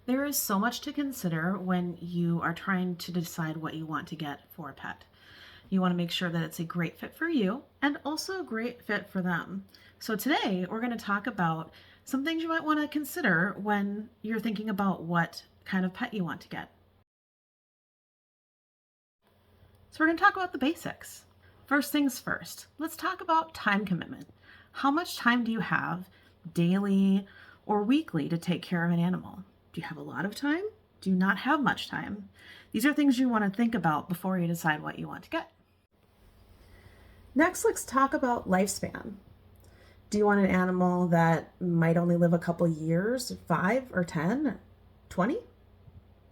There is so much to consider when you are trying to decide what you want to get for a pet. You want to make sure that it's a great fit for you and also a great fit for them. So today we're going to talk about some things you might want to consider when you're thinking about what kind of pet you want to get. So we're going to talk about the basics. First things first, let's talk about time commitment. How much time do you have daily or weekly to take care of an animal? Do you have a lot of time? Do you not have much time? These are things you want to think about before you decide what you want to get. Next, let's talk about lifespan. Do you want an animal that might only live a couple years, 5 or 10, or 20,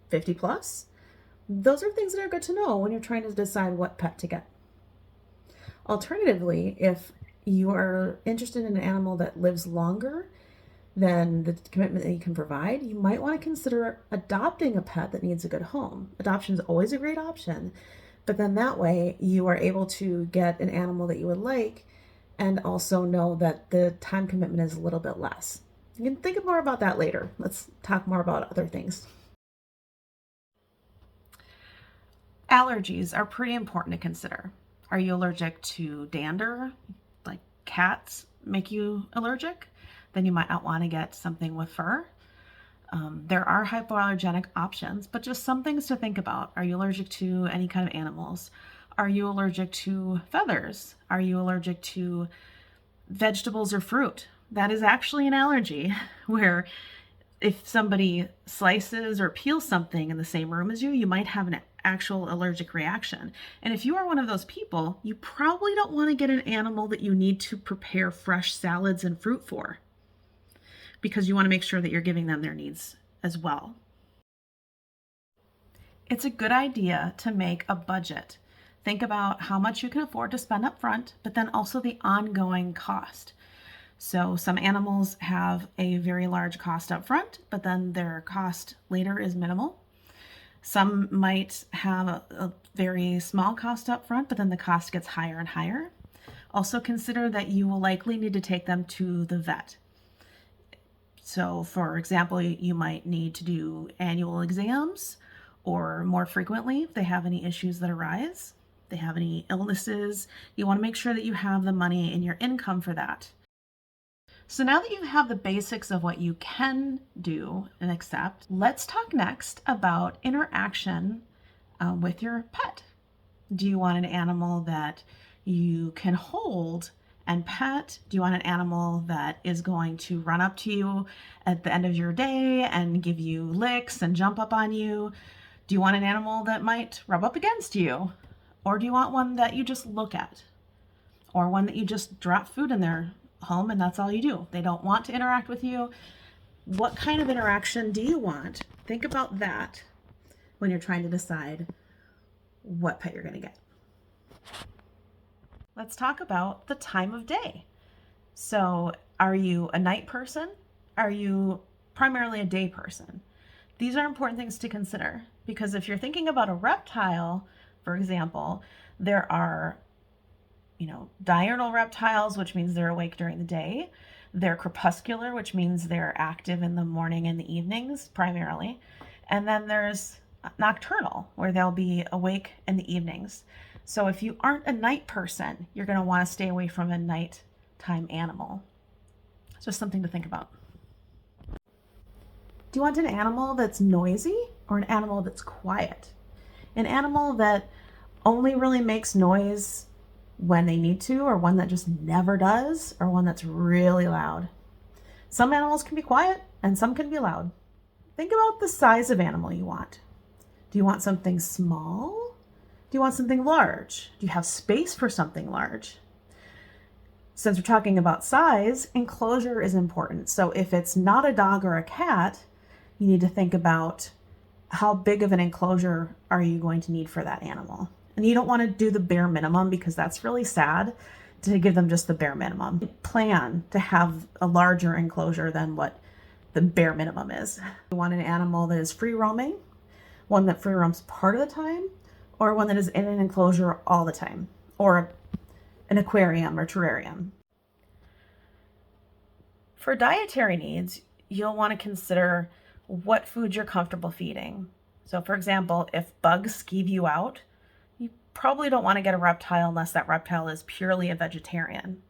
50 plus? Those are things that are good to know when you're trying to decide what pet to get. Alternatively, if you are interested in an animal that lives longer than the commitment that you can provide, you might want to consider adopting a pet that needs a good home. Adoption is always a great option, but then that way you are able to get an animal that you would like and also know that the time commitment is a little bit less. You can think more about that later. Let's talk more about other things. Allergies are pretty important to consider. Are you allergic to dander? Like cats make you allergic? Then you might not want to get something with fur. There are hypoallergenic options, but just some things to think about. Are you allergic to any kind of animals? Are you allergic to feathers? Are you allergic to vegetables or fruit? That is actually an allergy where if somebody slices or peels something in the same room as you, you might have an actual allergic reaction. And if you are one of those people, you probably don't want to get an animal that you need to prepare fresh salads and fruit for, because you want to make sure that you're giving them their needs as well. It's a good idea to make a budget. Think about how much you can afford to spend up front, but then also the ongoing cost. So some animals have a very large cost up front, but then their cost later is minimal. Some might have a very small cost up front, but then the cost gets higher and higher. Also consider that you will likely need to take them to the vet. So for example, you might need to do annual exams or more frequently if they have any issues that arise, if they have any illnesses. You want to make sure that you have the money in your income for that. So now that you have the basics of what you can do and accept, let's talk next about interaction with your pet. Do you want an animal that you can hold and pet? Do you want an animal that is going to run up to you at the end of your day and give you licks and jump up on you? Do you want an animal that might rub up against you? Or do you want one that you just look at? Or one that you just drop food in their home and that's all you do? They don't want to interact with you. What kind of interaction do you want? Think about that when you're trying to decide what pet you're going to get. Let's talk about the time of day. So are you a night person? Are you primarily a day person? These are important things to consider, because if you're thinking about a reptile, for example, there are diurnal reptiles, which means they're awake during the day. They're crepuscular, which means they're active in the morning and the evenings primarily. And then there's nocturnal, where they'll be awake in the evenings. So if you aren't a night person, you're going to want to stay away from a nighttime animal. It's just something to think about. Do you want an animal that's noisy or an animal that's quiet? An animal that only really makes noise when they need to, or one that just never does, or one that's really loud? Some animals can be quiet and some can be loud. Think about the size of animal you want. Do you want something small? Do you want something large? Do you have space for something large? Since we're talking about size, enclosure is important. So if it's not a dog or a cat, you need to think about how big of an enclosure are you going to need for that animal. And you don't want to do the bare minimum, because that's really sad to give them just the bare minimum. Plan to have a larger enclosure than what the bare minimum is. You want an animal that is free roaming, one that free roams part of the time, or one that is in an enclosure all the time, or an aquarium or terrarium. For dietary needs, you'll want to consider what food you're comfortable feeding. So for example, if bugs skeeve you out, you probably don't want to get a reptile unless that reptile is purely a vegetarian.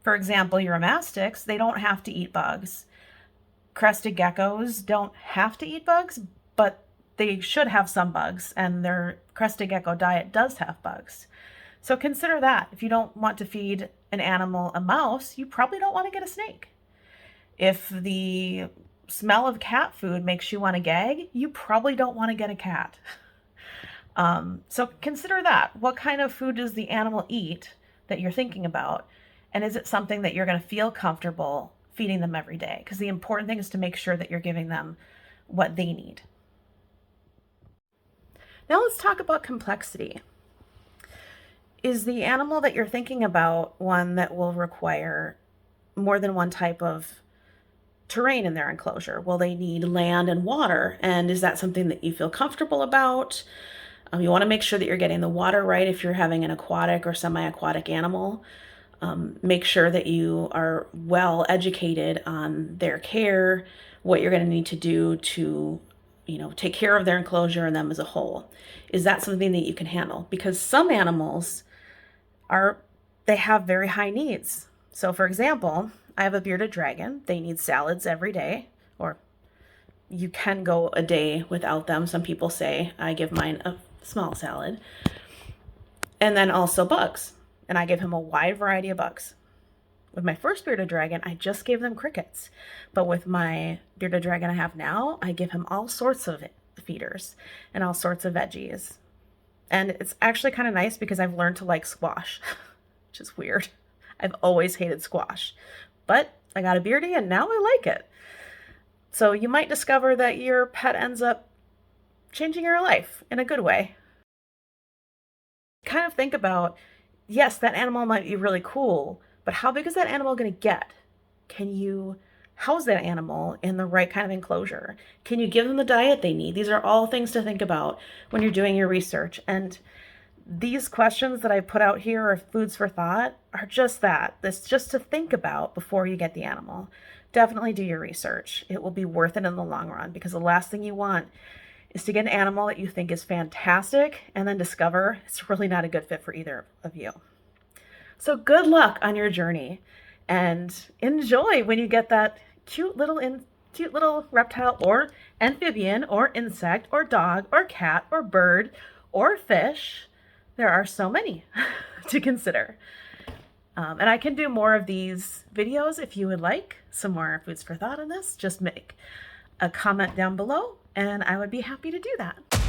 For example, your mastics, they don't have to eat bugs. Crested geckos don't have to eat bugs, but they should have some bugs, and their crested gecko diet does have bugs. So consider that. If you don't want to feed an animal a mouse, you probably don't want to get a snake. If the smell of cat food makes you want to gag, you probably don't want to get a cat. So consider that. What kind of food does the animal eat that you're thinking about? And is it something that you're going to feel comfortable feeding them every day? Because the important thing is to make sure that you're giving them what they need. Now let's talk about complexity. Is the animal that you're thinking about one that will require more than one type of terrain in their enclosure? Will they need land and water? And is that something that you feel comfortable about? You want to make sure that you're getting the water right if you're having an aquatic or semi-aquatic animal. Make sure that you are well educated on their care, what you're going to need to do to, take care of their enclosure and them as a whole. Is that something that you can handle? Because some animals they have very high needs. So for example, I have a bearded dragon. They need salads every day, or you can go a day without them. Some people say I give mine a small salad. And then also bugs. And I give him a wide variety of bugs. With my first bearded dragon, I just gave them crickets. But with my bearded dragon I have now, I give him all sorts of feeders and all sorts of veggies. And it's actually kind of nice because I've learned to like squash, which is weird. I've always hated squash, but I got a beardy and now I like it. So you might discover that your pet ends up changing your life in a good way. Kind of think about, yes, that animal might be really cool, but how big is that animal going to get? Can you house that animal in the right kind of enclosure? Can you give them the diet they need? These are all things to think about when you're doing your research. And these questions that I put out here are foods for thought, are just that. It's just to think about before you get the animal. Definitely do your research. It will be worth it in the long run, because the last thing you want is to get an animal that you think is fantastic and then discover it's really not a good fit for either of you. So good luck on your journey, and enjoy when you get that cute little reptile or amphibian or insect or dog or cat or bird or fish. There are so many to consider. And I can do more of these videos if you would like some more foods for thought on this. Just make a comment down below and I would be happy to do that.